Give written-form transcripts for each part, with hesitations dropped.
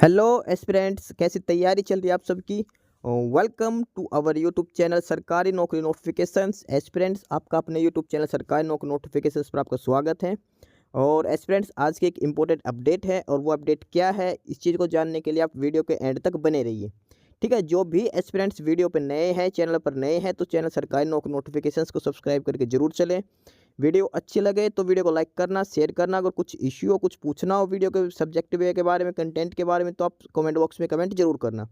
Hello aspirants, कैसी तैयारी चल रही है आप सबकी। Welcome to our YouTube channel सरकारी नौकरी नोटिफिकेशंस। एस्पिरेंट्स, आपका अपने यूट्यूब चैनल सरकारी नौकरी नोटिफिकेशंस पर आपका स्वागत है। और एस्पिरेंट्स, आज की एक इम्पोर्टेंट अपडेट है और वो अपडेट क्या है, इस चीज़ को जानने के लिए आप वीडियो के एंड तक बने रहिए। ठीक है, जो भी एस्पिरेंट्स वीडियो पर नए हैं, चैनल पर नए हैं, तो चैनल सरकारी नौकरी नोटिफिकेशंस को सब्सक्राइब करके जरूर चलें। वीडियो अच्छी लगे तो वीडियो को लाइक करना, शेयर करना। अगर कुछ इश्यू हो, कुछ पूछना हो वीडियो के सब्जेक्ट वे के बारे में, कंटेंट के बारे में, तो आप कमेंट बॉक्स में कमेंट जरूर करना।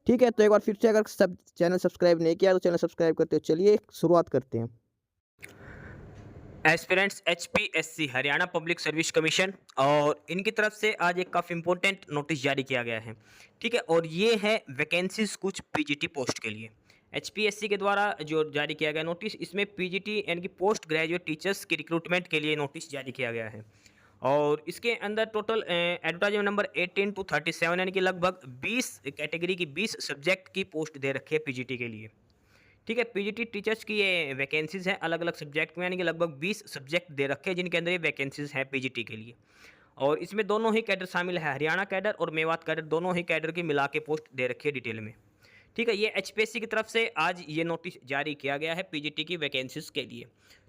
ठीक है, तो एक बार फिर से, अगर सब चैनल सब्सक्राइब नहीं किया तो चैनल सब्सक्राइब करते हो। चलिए शुरुआत करते हैं। Aspirants HPSC Haryana public service commission और इनकी तरफ से आज एक काफ़ी इंपॉर्टेंट नोटिस जारी किया गया है। ठीक है, और ये है वैकेंसीज कुछ पीजीटी पोस्ट के लिए। एचपीएससी के द्वारा जो जारी किया गया नोटिस, इसमें पीजीटी यानी कि पोस्ट ग्रेजुएट टीचर्स की रिक्रूटमेंट के लिए नोटिस जारी किया गया है। और इसके अंदर टोटल एडवर्टाइजमेंट नंबर 18 to 37 यानी कि लगभग 20 कैटेगरी की 20 सब्जेक्ट की पोस्ट दे रखी है पीजीटी के लिए। ठीक है, पीजीटी टीचर्स की ये वैकेंसीज़ हैं अलग अलग सब्जेक्ट में, यानी कि लगभग 20 सब्जेक्ट दे रखे हैं जिनके अंदर ये वैकेंसीज़ हैं पीजीटी के लिए। और इसमें दोनों ही कैडर शामिल है, हरियाणा कैडर और मेवात कैडर, दोनों ही कैडर की मिला के पोस्ट दे रखी है डिटेल में। ठीक है, ये एचपीएससी की तरफ से आज ये नोटिस जारी किया गया है पीजीटी की वैकेंसीज़ के लिए।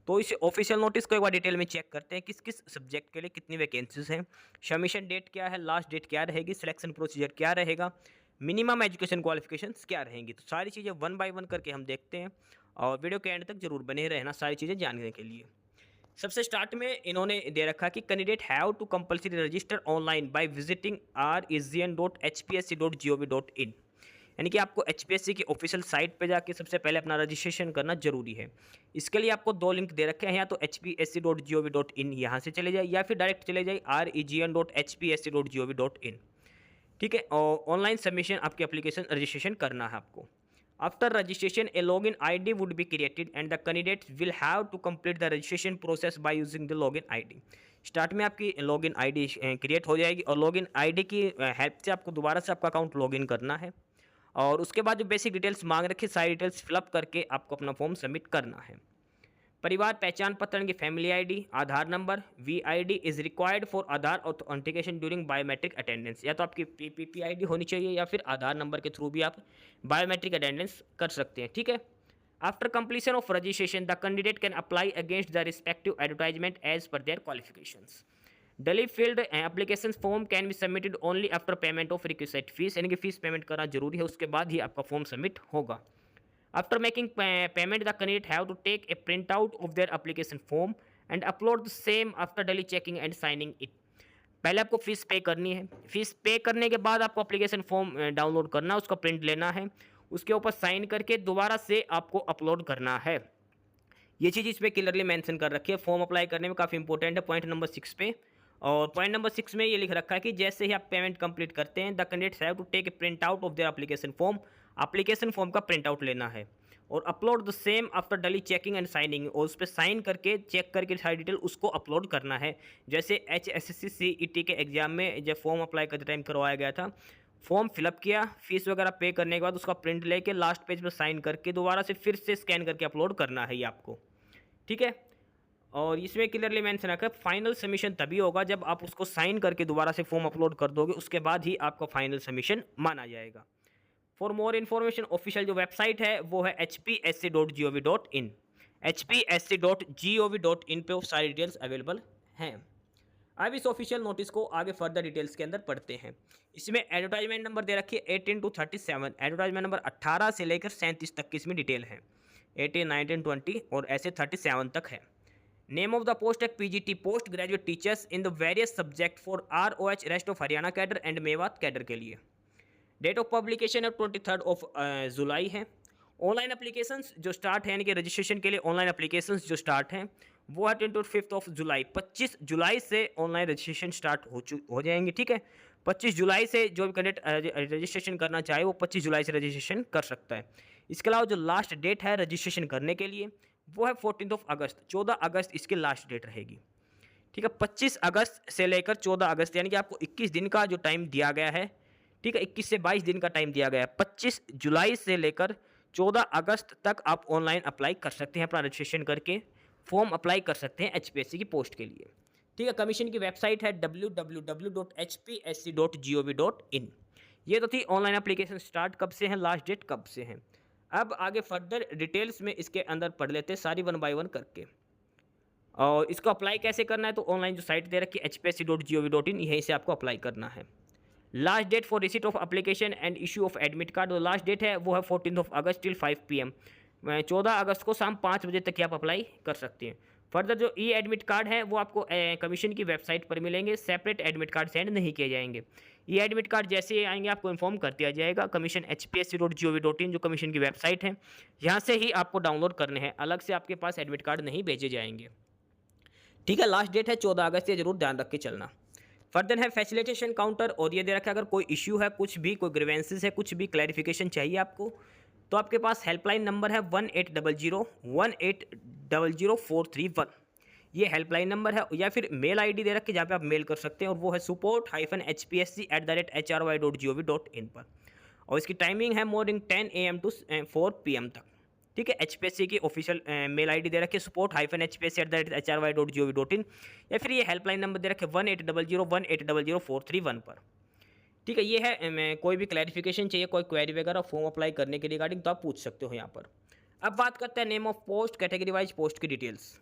तो इस ऑफिशियल नोटिस को एक बार डिटेल में चेक करते हैं किस किस सब्जेक्ट के लिए कितनी वैकेंसीज़ हैं, सबमिशन डेट क्या है, लास्ट डेट क्या रहेगी, सिलेक्शन प्रोसीजर क्या रहेगा, मिनिमम एजुकेशन क्वालिफिकेशंस क्या रहेंगी। तो सारी चीज़ें वन बाय वन करके हम देखते हैं और वीडियो के एंड तक जरूर बने रहना सारी चीज़ें जानने के लिए। सबसे स्टार्ट में इन्होंने दे रखा कि candidate have to compulsory register online by visiting resian.hpsc.gov.in, यानी कि आपको एचपीएससी की ऑफिशियल साइट पे जाके सबसे पहले अपना रजिस्ट्रेशन करना जरूरी है। इसके लिए आपको दो लिंक दे रखे हैं, या तो hpsc.gov.in यहाँ से चले जाए या फिर डायरेक्ट चले जाए region.hpsc.gov.in। ठीक है, और ऑनलाइन सबमिशन आपकी एप्लीकेशन रजिस्ट्रेशन करना है आपको। After registration a login ID would be created and the candidate will have to complete the registration process by using the login ID. Start में आपकी लॉगिन आईडी क्रिएट हो जाएगी और login ID की help से आपको दोबारा से आपका अकाउंट लॉगिन करना है। और उसके बाद जो बेसिक डिटेल्स मांग रखी सारी डिटेल्स फिलअप करके आपको अपना फॉर्म सबमिट करना है। परिवार पहचान पत्र की family ID, Aadhaar number, VID is required for Aadhaar authentication during biometric attendance. या तो आपकी पीपीपी आईडी होनी चाहिए या फिर आधार नंबर के थ्रू भी आप बायोमेट्रिक अटेंडेंस कर सकते हैं। ठीक है, after completion of registration the candidate can apply against the respective advertisement as per their qualifications. Duly filled application form can be submitted only after payment of requisite fees, यानी कि fees payment करना जरूरी है, उसके बाद ही आपका form submit होगा। After making payment, the candidate have to take a printout of their application form and upload the same after daily checking and signing it. पहले आपको फीस पे करनी है, फीस पे करने के बाद आपको एप्लीकेशन फॉर्म डाउनलोड करना है, उसका प्रिंट लेना है, उसके ऊपर साइन करके दोबारा से आपको अपलोड करना है। ये चीज़ इस पर क्लियरली मेंशन कर रखी है, फॉर्म अप्लाई करने में काफ़ी इंपॉर्टेंट है पॉइंट नंबर 6 पे। और पॉइंट नंबर 6 में ये लिख रखा है कि जैसे ही आप पेमेंट कंप्लीट करते हैं, the candidates have to take a print out of their application form का प्रिंट आउट लेना है और upload the same after duly checking and signing, और उस पर साइन करके चेक करके सारी डिटेल उसको अपलोड करना है। जैसे HSSC CET के एग्जाम में जब फॉर्म अप्लाई करते टाइम करवाया गया था, फॉर्म फिलअप किया, फीस वगैरह पे करने के बाद उसका प्रिंट लेके लास्ट पेज पर साइन करके दोबारा से फिर से स्कैन करके अपलोड करना है ये आपको। ठीक है, और इसमें क्लियरली मेंशन रखा है फाइनल सबमिशन तभी होगा जब आप उसको साइन करके दोबारा से फॉर्म अपलोड कर दोगे, उसके बाद ही आपका फाइनल सबमिशन माना जाएगा। फॉर मोर इन्फॉर्मेशन ऑफिशियल जो वेबसाइट है वो है hpsc.gov.in। hpsc.gov.in पे वो सारी डिटेल्स अवेलेबल हैं। अब इस ऑफिशियल नोटिस को आगे फर्दर डिटेल्स के अंदर पढ़ते हैं। इसमें एडवर्टाइजमेंट नंबर दे रखी है 18 to 37, एडवर्टाइजमेंट नंबर 18 से लेकर 37 तक की इसमें डिटेल है। 18, 19, 20 और ऐसे 37 तक है। नेम ऑफ द पोस्ट है PGT post graduate teachers in the various subject for ROH rest of Haryana cadre and Mewat cadre के लिए। डेट ऑफ पब्लिकेशन है 23 ऑफ जुलाई है। ऑनलाइन एप्लीकेशंस जो स्टार्ट है, यानी कि रजिस्ट्रेशन के लिए ऑनलाइन एप्लीकेशंस जो स्टार्ट हैं वो है 25 ऑफ जुलाई। 25 जुलाई से ऑनलाइन रजिस्ट्रेशन स्टार्ट हो जाएंगे। ठीक है, 25 जुलाई से जो भी कैंडिडेट रजिस्ट्रेशन करना चाहे वो 25 जुलाई से रजिस्ट्रेशन कर सकता है। इसके अलावा जो लास्ट डेट है रजिस्ट्रेशन करने के लिए वो है 14 ऑफ अगस्त, 14 अगस्त इसकी लास्ट डेट रहेगी। ठीक है, 25 अगस्त से लेकर 14 अगस्त, यानी कि आपको 21 दिन का जो टाइम दिया गया है। ठीक है, 21 से 22 दिन का टाइम दिया गया है। 25 जुलाई से लेकर 14 अगस्त तक आप ऑनलाइन अप्लाई कर सकते हैं, अपना रजिस्ट्रेशन करके फॉर्म अप्लाई कर सकते हैं एचपीएससी की पोस्ट के लिए। ठीक है, कमीशन की वेबसाइट है www.hpsc.gov.in। ये तो थी ऑनलाइन एप्लीकेशन स्टार्ट कब से है, लास्ट डेट कब से है। अब आगे फर्दर डिटेल्स में इसके अंदर पढ़ लेते हैं सारी वन बाय वन करके। और इसको अप्लाई कैसे करना है, तो ऑनलाइन जो साइट दे रखी है hpsc.gov.in, यहीं से आपको अप्लाई करना है। Last date for receipt of application and issue of admit card, तो लास्ट डेट है वो है 14 अगस्त टिल 5 PM। 14 अगस्त को शाम 5 बजे तक ही आप अप्लाई कर सकते हैं। फर्दर जो ई एडमिट कार्ड है वो आपको कमीशन की वेबसाइट पर मिलेंगे, सेपरेट एडमिट कार्ड सेंड नहीं किए जाएंगे। ई एडमिट कार्ड जैसे ही आएंगे आपको इन्फॉर्म कर दिया जाएगा। कमीशन hpsc.gov.in जो कमीशन की वेबसाइट है, यहाँ से ही आपको डाउनलोड करने हैं, अलग से आपके पास एडमिट कार्ड नहीं भेजे जाएंगे। ठीक है, लास्ट डेट है 14 अगस्त, ये जरूर ध्यान रख के चलना। फर्दर है फैसिलिटेशन काउंटर, और ये दे रखा है अगर कोई इश्यू है, कुछ भी कोई ग्रीवेंसेस है, कुछ भी क्लैरिफिकेशन चाहिए आपको, तो आपके पास हेल्पलाइन नंबर है 1800 ये हेल्पलाइन नंबर है, या फिर मेल आईडी दे रखी है जहाँ पे आप मेल कर सकते हैं, और वो है support-hpsc@hrovI.gov.in पर। और इसकी टाइमिंग है मॉर्निंग 10 AM टू 4 PM तक। ठीक है, HPSC की ऑफिशियल मेल आईडी दे रखी है support-hpsc@hrovI.gov.in, या फिर ये हेल्पलाइन नंबर दे रखे 1800 पर। ठीक है, ये है मैं कोई भी क्लैरिफिकेशन चाहिए, कोई क्वेरी वगैरह फॉर्म अप्लाई करने के रिगार्डिंग, तो आप पूछ सकते हो यहाँ पर। अब बात करते हैं name of post, category wise post की डिटेल्स।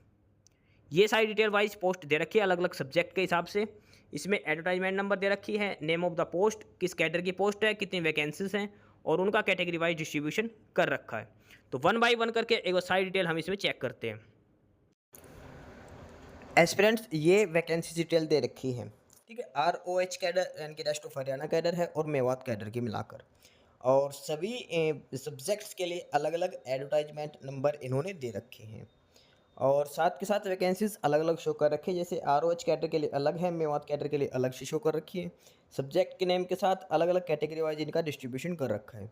ये सारी डिटेल वाइज पोस्ट दे रखी है अलग अलग सब्जेक्ट के हिसाब से। इसमें एडवर्टाइजमेंट नंबर दे रखी है, नेम ऑफ द पोस्ट, किस कैटेगरी की पोस्ट है, कितनी वैकेंसीज हैं, और उनका कैटेगरी वाइज डिस्ट्रीब्यूशन कर रखा है। तो वन बाय वन करके एक बार सारी डिटेल हम इसमें चेक करते हैं। एस्पिरेंट्स, ये वैकेंसी डिटेल दे रखी है। ठीक है, ROH कैडर यानी कि रेस्ट ऑफ हरियाणा कैडर है, और मेवात कैडर की मिलाकर, और सभी सब्जेक्ट्स के लिए अलग अलग एडवर्टाइजमेंट नंबर इन्होंने दे रखे हैं, और साथ के साथ वैकेंसीज अलग अलग शो कर रखी है। जैसे ROH कैडर के लिए अलग है, मेवात कैडर के लिए अलग से शो कर रखी है। सब्जेक्ट के नेम के साथ अलग अलग कैटेगरी वाइज इनका डिस्ट्रीब्यूशन कर रखा है।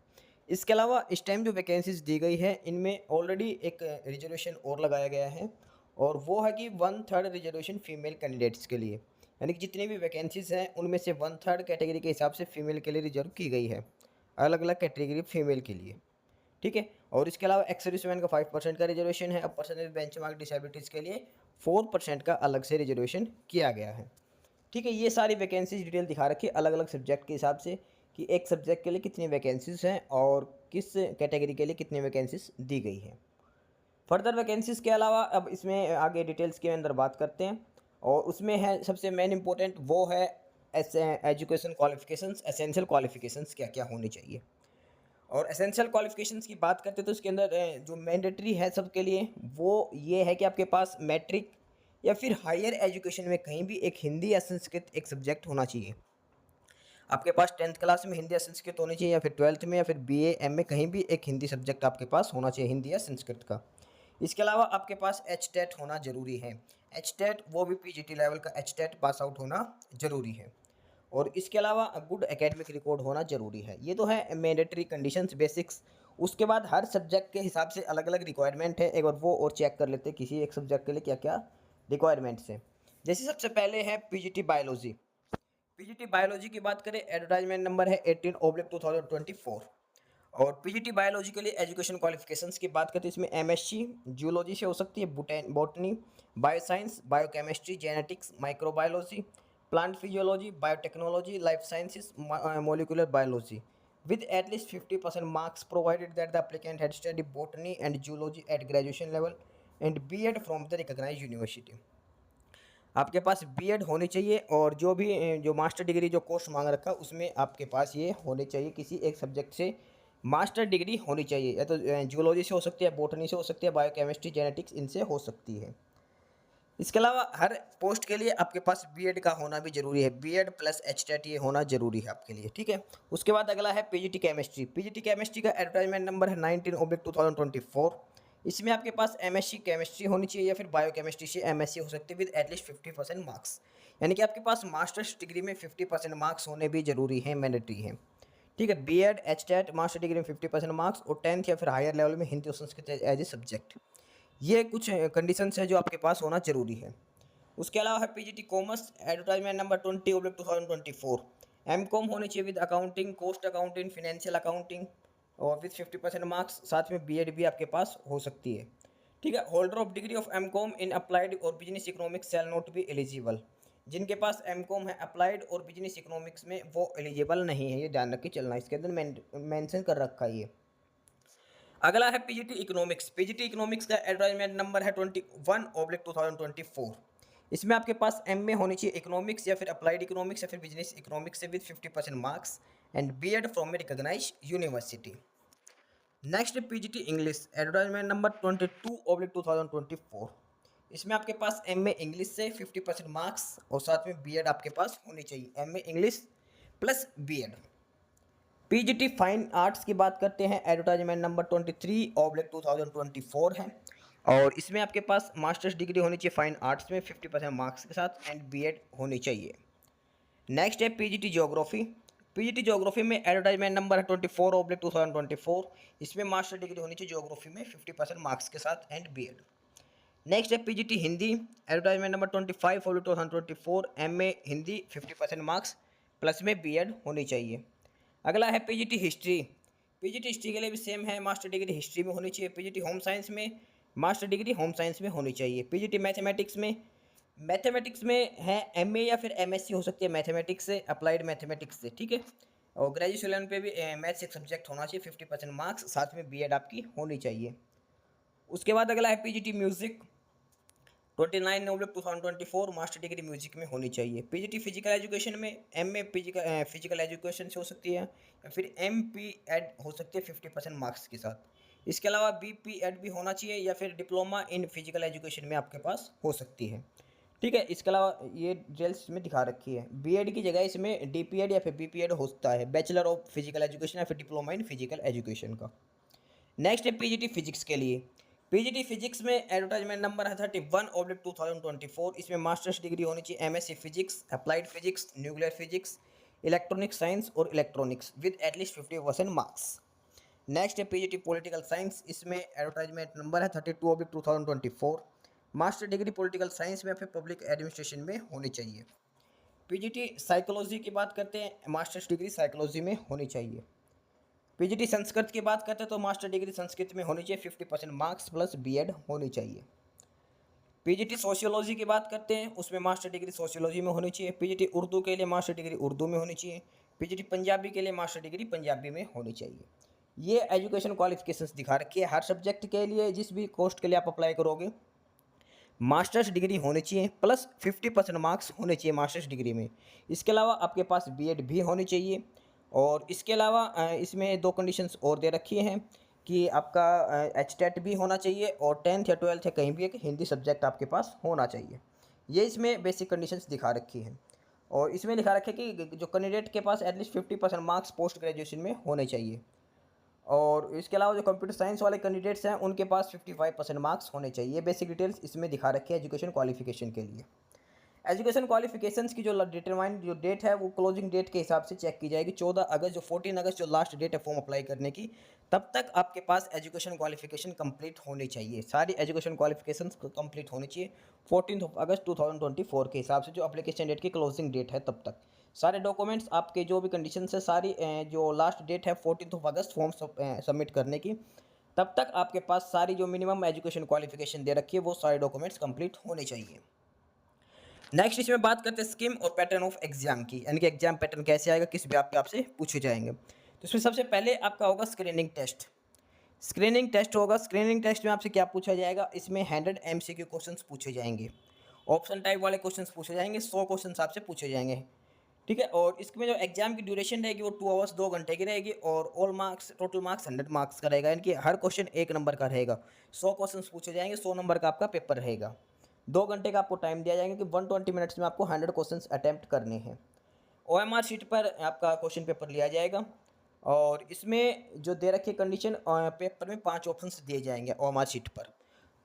इसके अलावा इस टाइम जो वैकेंसीज दी गई है, इनमें ऑलरेडी एक रिजर्वेशन और लगाया गया है, और वो है कि 1/3 रिजर्वेशन फीमेल कैंडिडेट्स के लिए, यानी कि जितनी भी वैकेंसीज हैं उनमें से 1/3 कैटेगरी के हिसाब से फीमेल के लिए रिजर्व की गई है, अलग अलग कैटेगरी फीमेल के लिए। ठीक है, और इसके अलावा एक्स सर्विसमैन का 5% का रिजर्वेशन है। अब परसेंटेज बेंचमार्क डिसेबिलिटीज़ के लिए 4% का अलग से रिजर्वेशन किया गया है। ठीक है, ये सारी वैकेंसीज डिटेल दिखा रखी है अलग अलग सब्जेक्ट के हिसाब से, कि एक सब्जेक्ट के लिए कितनी वैकेंसीज हैं और किस कैटेगरी के लिए कितनी वैकेंसीज दी गई हैं। फर्दर वैकेंसीज के अलावा अब इसमें आगे डिटेल्स के अंदर बात करते हैं, और उसमें है सबसे मेन इंपॉर्टेंट, वो है एजुकेशन क्वालिफिकेशंस, एसेंशियल क्वालिफिकेशंस क्या क्या होनी चाहिए। और एसेंशियल क्वालिफिकेशंस की बात करते हैं तो इसके अंदर जो मैंडेटरी है सबके लिए, वो ये है कि आपके पास मैट्रिक या फिर हायर एजुकेशन में कहीं भी एक हिंदी या संस्कृत एक सब्जेक्ट होना चाहिए। आपके पास 10th क्लास में हिंदी या संस्कृत होनी चाहिए, या फिर 12th में, या फिर BA MA कहीं भी एक हिंदी सब्जेक्ट आपके पास होना चाहिए, हिंदी या संस्कृत का। इसके अलावा आपके पास HTET होना ज़रूरी है। HTET वो भी PGT लेवल का HTET पास आउट होना ज़रूरी है। और इसके अलावा गुड एकेडमिक रिकॉर्ड होना ज़रूरी है। ये तो है मैंडेटरी कंडीशंस, बेसिक्स। उसके बाद हर सब्जेक्ट के हिसाब से अलग अलग रिक्वायरमेंट है, एक बार वो और चेक कर लेते हैं किसी एक सब्जेक्ट के लिए क्या क्या रिक्वायरमेंट्स हैं। जैसे सबसे पहले है PGT बायोलॉजी। PGT बायोलॉजी की बात करें, एडवर्टाइजमेंट नंबर है 18/2024। और PGT बायोलॉजी के लिए एजुकेशन क्वालिफिकेशंस की बात करते हैं, इसमें MSc जूलॉजी से हो सकती है, botany, bioscience, biochemistry, genetics, microbiology, plant physiology, biotechnology, life sciences, molecular biology, with at least 50% marks provided that the applicant had studied botany and zoology at graduation level and B.Ed from the recognized university। आपके पास B.Ed होनी चाहिए, और जो भी जो master degree जो course मांग रखा है उसमें आपके पास ये होने चाहिए, किसी एक सब्जेक्ट से मास्टर डिग्री होनी चाहिए, या तो जूलॉजी से हो सकती है, बॉटनी से हो सकती है, बायोकेमिस्ट्री, जेनेटिक्स इनसे हो सकती है। इसके अलावा हर पोस्ट के लिए आपके पास B.Ed का होना भी ज़रूरी है, B.Ed प्लस HTET ये होना ज़रूरी है आपके लिए। ठीक है, उसके बाद अगला है PGT केमिस्ट्री। PGT केमिस्ट्री का एडवर्टाइजमेंट नंबर है 19/2024। इसमें आपके पास MSc केमिस्ट्री होनी चाहिए, या फिर बायोकेमिस्ट्री से MSc हो सकती है विद एटलीस्ट 50% मार्क्स, यानी कि आपके पास मास्टर्स डिग्री में 50% मार्क्स होने भी ज़रूरी है, मैंडेटरी है। ठीक है, B.Ed HTET मास्टर डिग्री में 50% मार्क्स, और 10th या फिर हायर लेवल में हिंदी और संस्कृत एज ए सब्जेक्ट। ये कुछ कंडीशंस है जो आपके पास होना जरूरी है। उसके अलावा है PGT commerce, advertisement number 20/2024। M.Com होनी चाहिए with accounting, cost accounting, financial accounting, और विद 50% मार्क्स, साथ में B.Ed भी आपके पास हो सकती है। ठीक है, holder of degree of M.Com in applied और business economics shall not be eligible. जिनके पास एमकॉम है अप्लाइड और बिजनेस इकोनॉमिक्स में वो एलिजिबल नहीं है, ये ध्यान रख के चलना, इसके अंदर मेंशन कर रखा है ये। अगला है पीजीटी इकोनॉमिक्स। पीजीटी इकोनॉमिक्स का एडवर्टाइजमेंट नंबर है 21/2024। इसमें आपके पास एमए होनी चाहिए इकोनॉमिक्स या फिर अप्लाइड इकोनॉमिक्स या फिर बिजनेस इकोनॉमिक्स से with 50% marks and BEd from a recognised university. Next PGT English advertisement number 22/2024। इसमें आपके पास एमए इंग्लिश से 50% मार्क्स और साथ में बीएड आपके पास होनी चाहिए, MA English plus BEd. PGT fine arts की बात करते हैं, एडवर्टाइजमेंट नंबर 23/2024 है और इसमें आपके पास मास्टर्स डिग्री होनी चाहिए फाइन आर्ट्स में 50% मार्क्स के साथ एंड बीएड होनी चाहिए। नेक्स्ट है पीजीटी ज्योग्राफी। पीजीटी ज्योग्राफी में एडवर्टाइजमेंट नंबर है 24/2024। इसमें मास्टर डिग्री होनी चाहिए ज्योग्राफी में 50% मार्क्स के साथ एंड बीएड। नेक्स्ट है PGT Hindi, advertisement number 25/2024। MA Hindi 50% marks plus में बीएड होनी चाहिए। अगला है पीजीटी हिस्ट्री। पीजीटी हिस्ट्री के लिए भी सेम है, मास्टर डिग्री हिस्ट्री में होनी चाहिए। पीजीटी होम साइंस में मास्टर डिग्री होम साइंस में होनी चाहिए। पीजीटी मैथमेटिक्स में है एमए या फिर एमएससी हो सकती है मैथमेटिक्स से, अप्लाइड मैथमेटिक्स से, ठीक है। और ग्रेजुएशन पे भी मैथ्स एक सब्जेक्ट होना चाहिए, 50% मार्क्स, साथ में बीएड आपकी होनी चाहिए। उसके बाद अगला है PGT music 29/2024। Master degree music में होनी चाहिए। पीजीटी फिजिकल एजुकेशन में एमए फिजिकल एजुकेशन से हो सकती है या फिर एमपीएड हो सकती है 50% मार्क्स के साथ। इसके अलावा बीपीएड भी होना चाहिए या फिर डिप्लोमा इन फिजिकल एजुकेशन में आपके पास हो सकती है, ठीक है। इसके अलावा ये डिटेल्स में दिखा रखी है, बीएड की जगह इसमें डीपीएड या फिर बीपीएड होता है, बैचलर ऑफ फिजिकल एजुकेशन या फिर डिप्लोमा इन फिजिकल एजुकेशन का। नेक्स्ट है पीजीटी फिजिक्स के लिए। पीजीटी फिजिक्स में एडवर्टाइजमेंट नंबर है 31/2024। इसमें मास्टर्स डिग्री होनी चाहिए MSc physics, applied physics, nuclear physics, electronic science और electronics with at least 50% marks. Next है पीजीटी पॉलिटिकल साइंस। इसमें एडवर्टाइजमेंट नंबर है 32/2024। मास्टर डिग्री पॉलिटिकल साइंस में फिर पब्लिक एडमिनिस्ट्रेशन में होनी चाहिए। पीजीटी साइकोलॉजी की बात करते हैं, मास्टर्स डिग्री साइकोलॉजी में होनी चाहिए। पीजीटी संस्कृत की बात करते हैं तो मास्टर डिग्री संस्कृत में होनी चाहिए, 50% मार्क्स प्लस बीएड होनी चाहिए। पीजीटी सोशियोलॉजी की बात करते हैं, उसमें मास्टर डिग्री सोशियोलॉजी में होनी चाहिए। पीजीटी उर्दू के लिए मास्टर डिग्री उर्दू में होनी चाहिए। पीजीटी पंजाबी के लिए मास्टर डिग्री पंजाबी में होनी चाहिए। ये एजुकेशन क्वालिफिकेशंस दिखा रखी है, हर सब्जेक्ट के लिए जिस भी पोस्ट के लिए आप अप्लाई करोगे मास्टर्स डिग्री होनी चाहिए प्लस 50% मार्क्स होने चाहिए मास्टर्स डिग्री में। इसके अलावा आपके पास बीएड भी होनी चाहिए और इसके अलावा इसमें 2 कंडीशंस और दे रखी हैं कि आपका एचटेट भी होना चाहिए और 10th या 12th या कहीं भी एक हिंदी सब्जेक्ट आपके पास होना चाहिए। ये इसमें बेसिक कंडीशंस दिखा रखी हैं और इसमें लिखा रखा है कि जो कैंडिडेट के पास एटलीस्ट 50% मार्क्स पोस्ट ग्रेजुएशन में होने चाहिए और इसके अलावा जो कंप्यूटर साइंस वाले कैंडिडेट्स हैं उनके पास 55% मार्क्स होने चाहिए। बेसिक डिटेल्स इसमें दिखा रखी है एजुकेशन क्वालिफिकेशन के लिए। एजुकेशन क्वालिफिकेशंस की जो डिटरमाइंड जो डेट है वो क्लोजिंग डेट के हिसाब से चेक की जाएगी। 14 अगस्त, जो 14 अगस्त जो लास्ट डेट है फॉर्म अप्लाई करने की, तब तक आपके पास एजुकेशन क्वालिफिकेशन कंप्लीट होनी चाहिए। सारी एजुकेशन क्वालिफिकेशंस कंप्लीट होनी चाहिए 14 अगस्त 2024 के हिसाब से, जो एप्लीकेशन डेट की क्लोजिंग डेट है तब तक। सारे डॉक्यूमेंट्स आपके जो भी कंडीशन है सारी जो लास्ट डेट है 14 अगस्त फॉर्म सबमिट करने की, तब तक आपके पास सारी जो मिनिमम एजुकेशन क्वालिफिकेशन दे रखी है वो सारे डॉक्यूमेंट्स कंप्लीट होने चाहिए। नेक्स्ट इसमें बात करते हैं स्कीम और पैटर्न ऑफ एग्जाम की, यानी कि एग्जाम पैटर्न कैसे आएगा, किस ब्याह पे आपसे पूछे जाएंगे। तो इसमें सबसे पहले आपका होगा स्क्रीनिंग टेस्ट। स्क्रीनिंग टेस्ट होगा, स्क्रीनिंग टेस्ट में आपसे क्या पूछा जाएगा, इसमें 100 MCQ क्वेश्चंस पूछे जाएंगे, ऑप्शन टाइप वाले क्वेश्चंस पूछे जाएंगे, 100 क्वेश्चंस आपसे पूछे जाएंगे, ठीक है। और इसमें जो एग्जाम की ड्यूरेशन रहेगी वो 2 आवर्स 2 घंटे की रहेगी और all marks total marks 100 marks का रहेगा, यानी कि हर क्वेश्चन 1 नंबर का रहेगा। 100 क्वेश्चन पूछे जाएंगे, 100 नंबर का आपका पेपर रहेगा। 2 घंटे का आपको टाइम दिया जाएगा कि 120 मिनट्स में आपको 100 क्वेश्चन अटैम्प्ट करने हैं। OMR शीट पर आपका क्वेश्चन पेपर लिया जाएगा और इसमें जो दे रखी कंडीशन पेपर में 5 ऑप्शन दिए जाएंगे OMR शीट पर।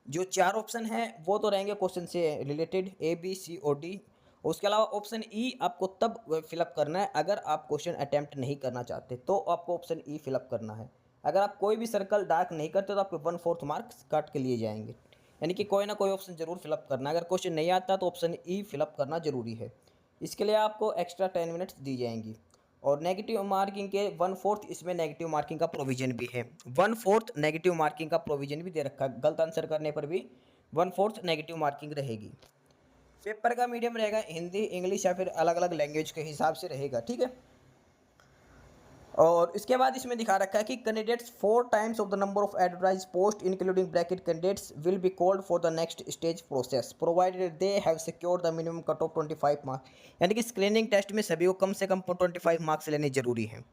जो 4 ऑप्शन हैं वो तो रहेंगे क्वेश्चन से रिलेटेड A B C और D। उसके अलावा ऑप्शन E आपको तब फिलअप करना है अगर आप क्वेश्चन अटैम्प्ट नहीं करना चाहते, तो आपको ऑप्शन E फिलअप करना है। अगर आप कोई भी सर्कल डार्क नहीं करते तो आपके 1/4 मार्क्स काट के लिए जाएंगे, यानी कि कोई ना कोई ऑप्शन जरूर फिलअप करना है। अगर क्वेश्चन नहीं आता तो ऑप्शन E फिलअप करना जरूरी है। इसके लिए आपको एक्स्ट्रा 10 मिनट्स दी जाएंगी। और नेगेटिव मार्किंग के 1/4 इसमें नेगेटिव मार्किंग का प्रोविजन भी है, 1/4 नेगेटिव मार्किंग का प्रोविजन भी दे रखा है। गलत आंसर करने पर भी 1/4 नेगेटिव मार्किंग रहेगी। पेपर का मीडियम रहेगा हिंदी, इंग्लिश या फिर अलग अलग लैंग्वेज के हिसाब से रहेगा, ठीक है। और इसके बाद इसमें दिखा रखा है कि candidates 4 times of the number of advertise post including bracket candidates will be called for the next stage process provided they have secured the minimum cut off 25 marks. यानी कि स्क्रीनिंग टेस्ट में सभी को कम से कम 25 मार्क्स लेने जरूरी हैं।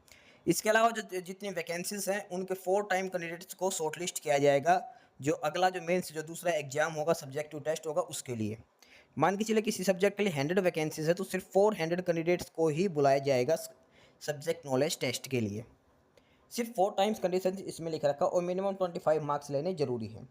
इसके अलावा जो जितनी वैकेंसीज हैं उनके 4 टाइम कैंडिडेट्स को शॉर्टलिस्ट किया जाएगा, जो अगला जो मेंस जो दूसरा एग्जाम होगा सब्जेक्टिव टेस्ट होगा उसके लिए। मान के चलिए किसी सब्जेक्ट के लिए 100 वैकेंसीज है तो सिर्फ 400 कैंडिडेट्स को ही बुलाया जाएगा सब्जेक्ट नॉलेज टेस्ट के लिए। सिर्फ 4 टाइम्स कंडीशन इसमें लिख रखा और मिनिमम 25 मार्क्स लेने जरूरी है,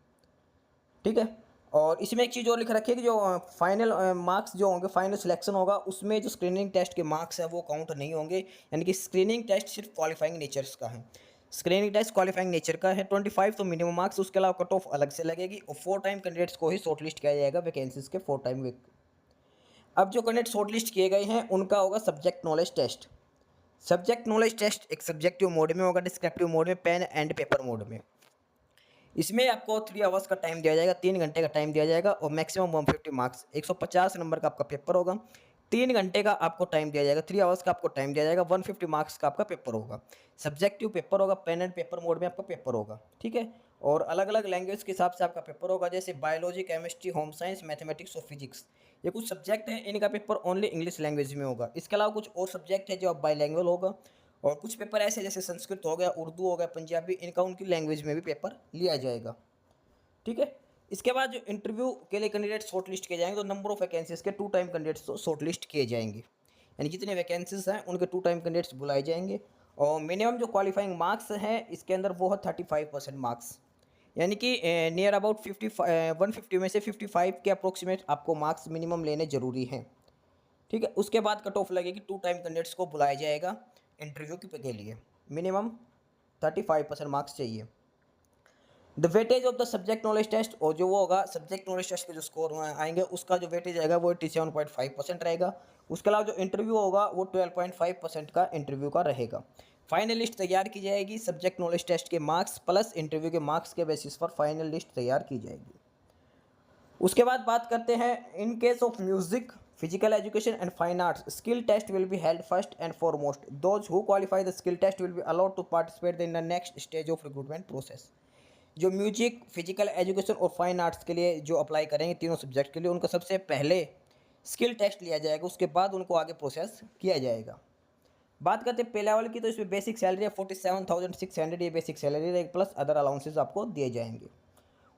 ठीक है। और इसमें एक चीज़ और लिख रखी है कि जो फाइनल मार्क्स जो होंगे, फाइनल सिलेक्शन होगा उसमें जो स्क्रीनिंग टेस्ट के मार्क्स है वो काउंट नहीं होंगे। यानी कि स्क्रीनिंग टेस्ट सिर्फ क्वालिफाइंग नेचर्स का है, स्क्रीनिंग टेस्ट क्वालिफाइंग नेचर का है। 25 तो मिनिमम मार्क्स, उसके अलावा कट ऑफ अलग से लगेगी और 4 टाइम कैंडिडेट्स को ही शॉर्टलिस्ट किया जाएगा वैकेंसीज के 4 टाइम वीक। अब जो कैंडिडेट शॉर्टलिस्ट किए गए हैं उनका होगा subject knowledge test. Subject knowledge test एक सब्जेक्टिव मोड में होगा, डिस्क्रिप्टिव मोड में, पेन एंड पेपर मोड में। इसमें आपको 3 आवर्स का टाइम दिया जाएगा, 3 घंटे का टाइम दिया जाएगा और मैक्सिमम 150 मार्क्स, 150 नंबर का आपका पेपर होगा। 3 घंटे का आपको टाइम दिया जाएगा, 3 आवर्स का आपको टाइम दिया जाएगा, 150 मार्क्स का आपका पेपर होगा। सब्जेक्टिव पेपर होगा, पेन एंड पेपर मोड में आपका पेपर होगा, ठीक है। और अलग अलग लैंग्वेज के हिसाब से आपका पेपर होगा, जैसे biology, chemistry, home science, mathematics और फिजिक्स। ये कुछ सब्जेक्ट हैं, इनका पेपर ओनली इंग्लिश लैंग्वेज में होगा। इसके अलावा कुछ और सब्जेक्ट है जो आप बाईलैंग्वेज होगा और कुछ पेपर ऐसे जैसे संस्कृत हो गया, उर्दू हो गया, पंजाबी, इनका उनकी लैंग्वेज में भी पेपर लिया जाएगा, ठीक है। इसके बाद जो इंटरव्यू के लिए कैंडिडेट शॉर्ट लिस्ट किए जाएंगे तो नंबर ऑफ वैकेंसीज के 2 टाइम कैंडिडेट्स शॉर्ट लिस्ट किए जाएंगे। यानी जितने वैकेंसीज हैं उनके 2 टाइम कैंडिडेट्स बुलाए जाएंगे। और मिनिमम जो क्वालिफाइंग मार्क्स हैं इसके अंदर वो है 35% मार्क्स। यानी कि नियर अबाउट 150 में से 55 के अप्रोक्सीमेट आपको मार्क्स मिनिमम लेने जरूरी हैं, ठीक है। उसके बाद कट ऑफ लगेगी, 2 टाइम कैंडिडेट्स को बुलाया जाएगा इंटरव्यू के लिए। मिनिमम 35% मार्क्स चाहिए। The weightage of the subject knowledge test, और जो वो होगा सब्जेक्ट नॉलेज टेस्ट के जो स्कोर आएंगे उसका जो वेटेज आएगा वो 87.5% रहेगा। उसके अलावा जो इंटरव्यू होगा वो 12.5% का इंटरव्यू का रहेगा। फाइनल लिस्ट तैयार की जाएगी, सब्जेक्ट नॉलेज टेस्ट के मार्क्स प्लस इंटरव्यू के मार्क्स के बेसिस पर फाइनल लिस्ट तैयार की जाएगी। उसके बाद बात करते हैं in case of music, physical education and fine arts skill test will be held first and foremost. Those who qualify the skill test will be allowed to participate in the next stage of recruitment process. जो music, physical education और fine arts के लिए जो apply करेंगे तीनों subject के लिए, उनका सबसे पहले स्किल टेस्ट लिया जाएगा, उसके बाद उनको आगे प्रोसेस किया जाएगा। बात करते हैं पे लेवल की, तो इसमें बेसिक सैलरी है 47,600, ये बेसिक सैलरी रहेगी, प्लस अदर अलाउंसेस आपको दिए जाएंगे।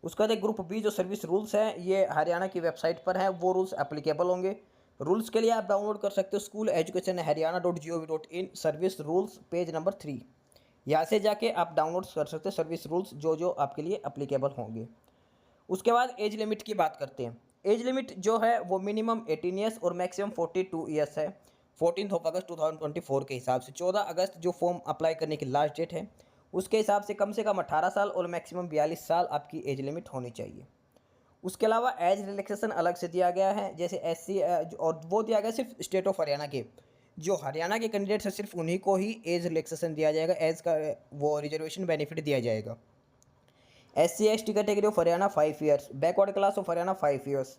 उसके बाद एक ग्रुप बी जो सर्विस रूल्स हैं ये हरियाणा की वेबसाइट पर है, वो रूल्स एप्लीकेबल होंगे। रूल्स के लिए आप डाउनलोड कर सकते हो स्कूल एजुकेशन हरियाणा.gov.in सर्विस रूल्स पेज नंबर 3। यहाँ से जाके आप डाउनलोड कर सकते हो सर्विस रूल्स जो जो आपके लिए अप्लीकेबल होंगे। उसके बाद एज लिमिट की बात करते हैं। एज लिमिट जो है वो मिनिमम 18 ईयर्स और मैक्सिमम 42 ईयर्स है। 14 अगस्त 2024 के हिसाब से 14 अगस्त जो फॉर्म अप्लाई करने की लास्ट डेट है उसके हिसाब से कम 18 साल और मैक्सिमम 42 साल आपकी एज लिमिट होनी चाहिए। उसके अलावा एज रिलैक्सेशन अलग से दिया गया है, जैसे एससी और वो दिया गया सिर्फ स्टेट ऑफ हरियाणा के जो हरियाणा के कैंडिडेट्स हैं सिर्फ उन्हीं को ही एज रिलैक्सेशन दिया जाएगा, एज का वो रिजर्वेशन बेनिफिट दिया जाएगा। SC/ST category of Haryana 5 years, backward class of Haryana 5 years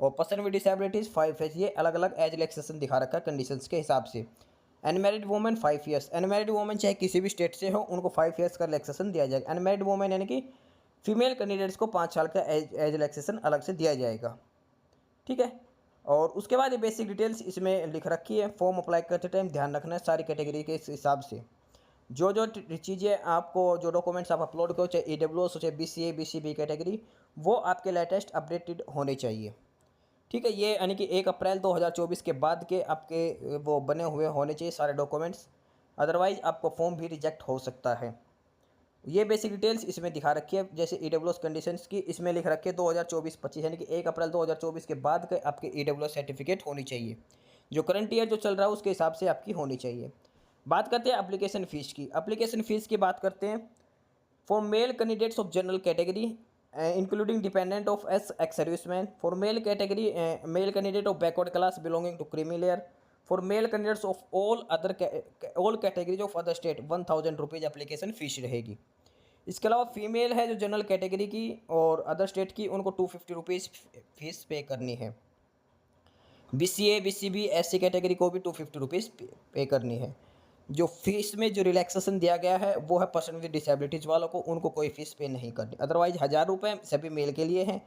और पर्सन विद डिसेबिलिटीज 5 ईयर्स। ये अलग अलग एज रिलैक्सेशन दिखा रखा है कंडीशंस के हिसाब से। Unmarried women 5 years, unmarried women चाहे किसी भी स्टेट से हो उनको 5 ईयर्स का रिलैक्सेशन दिया जाएगा। अनमैरिड वुमेन यानी कि फीमेल कैंडिडेट्स को 5 साल का एज रिलैक्सेशन अलग से दिया जाएगा, ठीक है। और उसके बाद ये बेसिक डिटेल्स इसमें लिख रखी है। फॉर्म अप्लाई करते टाइम ध्यान रखना है सारी कैटेगरी के हिसाब से जो जो चीज़ें आपको जो डॉक्यूमेंट्स आप अपलोड करो, चाहे EWS हो चाहे BCA BCB कैटेगरी, वो आपके लेटेस्ट अपडेटेड होने चाहिए, ठीक है। ये यानी कि 1 अप्रैल 2024 के बाद के आपके वो बने हुए होने चाहिए सारे डॉक्यूमेंट्स, अदरवाइज आपको फॉर्म भी रिजेक्ट हो सकता है। ये बेसिक डिटेल्स इसमें दिखा रखी है, जैसे EWS कंडीशंस की इसमें लिख रखी है 2024-25 यानी कि 1 अप्रैल 2024 के बाद के आपके EWS सर्टिफिकेट होनी चाहिए, जो करंट ईयर जो चल रहा है उसके हिसाब से आपकी होनी चाहिए। बात करते हैं एप्लीकेशन फ़ीस की। एप्लीकेशन फ़ीस की बात करते हैं। For male candidates of general category including dependent of ex serviceman, for male category male candidate of backward class belonging to creamy layer, for male candidates of all categories of other state 1000 rupees application fees रहेगी। इसके अलावा female है जो general category की और other state की, उनको 250 rupees fees पे करनी है। BCA BCB SC कैटेगरी को भी 250 रुपीज़ पे करनी है। जो फीस में जो रिलैक्सेशन दिया गया है वो है पर्सन विद डिसेबिलिटीज़ वालों को, उनको कोई फीस पे नहीं करनी। अदरवाइज 1000 रुपये सभी मेल के लिए हैं,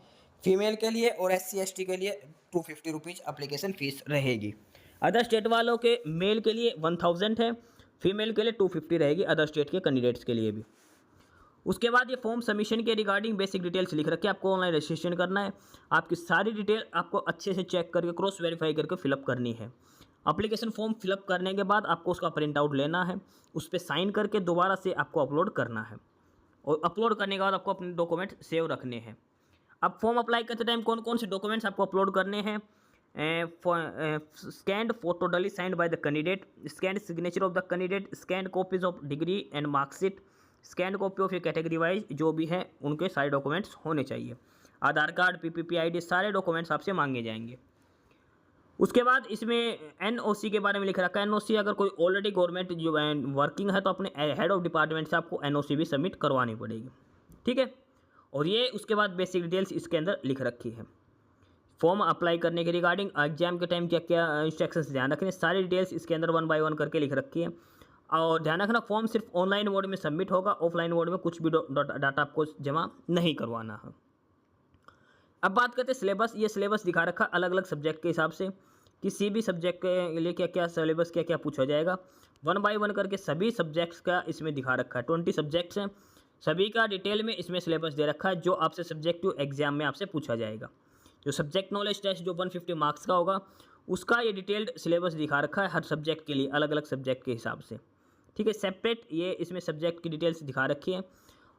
फीमेल के लिए और SC ST के लिए 250 रुपीज़ एप्लीकेशन फ़ीस रहेगी। अदर स्टेट वालों के मेल के लिए 1000 है, फीमेल के लिए 250 रहेगी, अदर स्टेट के कैंडिडेट्स के लिए भी। उसके बाद ये फॉर्म सबमिशन के रिगार्डिंग बेसिक डिटेल्स लिख रखे, आपको ऑनलाइन रजिस्ट्रेशन करना है। आपकी सारी डिटेल आपको अच्छे से चेक करके क्रॉस वेरीफाई करके फिलअप करनी है। एप्लीकेशन फॉर्म फिलअप करने के बाद आपको उसका प्रिंट आउट लेना है, उस पर साइन करके दोबारा से आपको अपलोड करना है, और अपलोड करने के बाद आपको अपने डॉक्यूमेंट सेव रखने हैं। अब फॉर्म अप्लाई करते टाइम कौन कौन से डॉक्यूमेंट्स आपको अपलोड करने हैं? स्कैंड फोटो डली signed by the candidate, scanned signature of the candidate, scanned copies of degree and marksheet, scanned copy of ये कैटेगरी वाइज जो भी है उनके सारे डॉक्यूमेंट्स होने चाहिए। आधार कार्ड, PPP ID, सारे डॉक्यूमेंट्स आपसे मांगे जाएंगे। उसके बाद इसमें NOC के बारे में लिख रखा है। NOC अगर कोई ऑलरेडी गवर्नमेंट जो वर्किंग है तो अपने हेड ऑफ डिपार्टमेंट से आपको NOC भी सबमिट करवानी पड़ेगी, ठीक है। और ये उसके बाद बेसिक डिटेल्स इसके अंदर लिख रखी है। फॉर्म अप्लाई करने के रिगार्डिंग एग्जाम के टाइम क्या क्या इंस्ट्रक्शंस ध्यान रखने, सारी डिटेल्स इसके अंदर 1 बाय 1 करके लिख रखी है। और ध्यान रखना फॉर्म सिर्फ ऑनलाइन मोड में सबमिट होगा, ऑफलाइन मोड में कुछ भी डाटा आपको जमा नहीं करवाना है। अब बात करते हैं सिलेबस। ये सिलेबस दिखा रखा अलग अलग सब्जेक्ट के हिसाब से, किसी भी सब्जेक्ट के लिए क्या क्या सिलेबस क्या क्या पूछा जाएगा, 1 बाय 1 करके सभी सब्जेक्ट्स का इसमें दिखा रखा है। 20 सब्जेक्ट्स हैं, सभी का डिटेल में इसमें सिलेबस दे रखा है जो आपसे सब्जेक्टिव एग्जाम में आपसे पूछा जाएगा। जो सब्जेक्ट नॉलेज टेस्ट जो 150 मार्क्स का होगा उसका ये डिटेल्ड सिलेबस दिखा रखा है हर सब्जेक्ट के लिए, अलग अलग सब्जेक्ट के हिसाब से, ठीक है। सेपरेट ये इसमें सब्जेक्ट की डिटेल्स दिखा रखी है,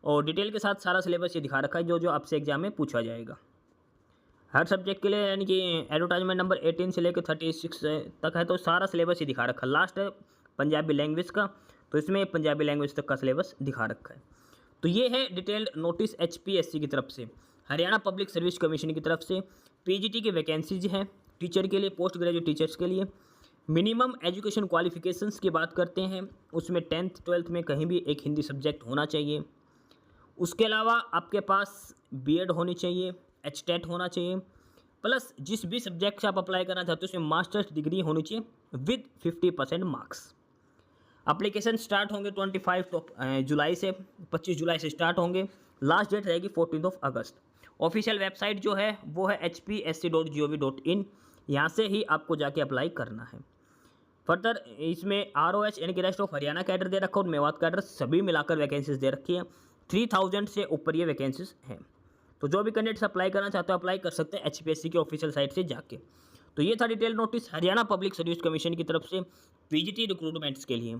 और डिटेल के साथ सारा सिलेबस ये दिखा रखा है जो जो आपसे एग्जाम में पूछा जाएगा हर सब्जेक्ट के लिए। यानी कि एडवर्टाइजमेंट नंबर 18 से लेकर 36 तक है, तो सारा सिलेबस ही दिखा रखा है। लास्ट है पंजाबी लैंग्वेज का, तो इसमें पंजाबी लैंग्वेज तक का सिलेबस दिखा रखा है। तो ये है डिटेल्ड नोटिस HPSC की तरफ से, हरियाणा पब्लिक सर्विस कमीशन की तरफ से। PGT की वैकेंसीज हैं टीचर के लिए, पोस्ट ग्रेजुएट टीचर्स के लिए। मिनिमम एजुकेशन क्वालिफिकेशंस की बात करते हैं, उसमें 10th 12th में कहीं भी एक हिंदी सब्जेक्ट होना चाहिए। उसके अलावा आपके पास B.Ed होनी चाहिए, HTET होना चाहिए, प्लस जिस भी सब्जेक्ट से आप अप्लाई करना चाहते हो उसमें मास्टर्स डिग्री होनी चाहिए विद 50% मार्क्स। एप्लीकेशन स्टार्ट होंगे 25 जुलाई से, 25 जुलाई से स्टार्ट होंगे। लास्ट डेट रहेगी 14 अगस्त। ऑफिशियल वेबसाइट जो है वो है hpsc.gov.in, यहाँ से ही आपको जाके अप्लाई करना है। फर्दर इसमें ROH यानी कि रेस्ट ऑफ हरियाणा कैडर दे रखा है और मेवात कैडर, सभी मिलाकर वैकेंसीज दे रखी है। 3000 से ऊपर ये वैकेंसीज हैं। तो जो भी कैंडिडेट्स अप्लाई करना चाहते हो अप्लाई कर सकते हैं HPSC की ऑफिशियल साइट से जाके। तो ये था detail notice Haryana public service commission की तरफ से PGT रिक्रूटमेंट्स के लिए।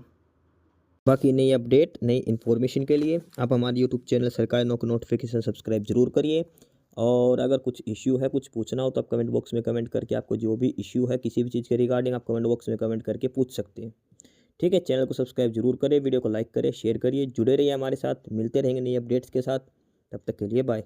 बाकी नई अपडेट नई इन्फॉर्मेशन के लिए आप हमारे यूट्यूब चैनल सरकारी नौकरी नोटिफिकेशन सब्सक्राइब जरूर करिए। और अगर कुछ इश्यू है, कुछ पूछना हो तो आप कमेंट बॉक्स में कमेंट करके आपको जो भी इश्यू है किसी भी चीज़ के रिगार्डिंग आप कमेंट बॉक्स में कमेंट करके पूछ सकते हैं, ठीक है। चैनल को सब्सक्राइब जरूर करें, वीडियो को लाइक करें, शेयर करिए, जुड़े रहिए हमारे साथ। मिलते रहेंगे नई अपडेट्स के साथ, तब तक के लिए बाय।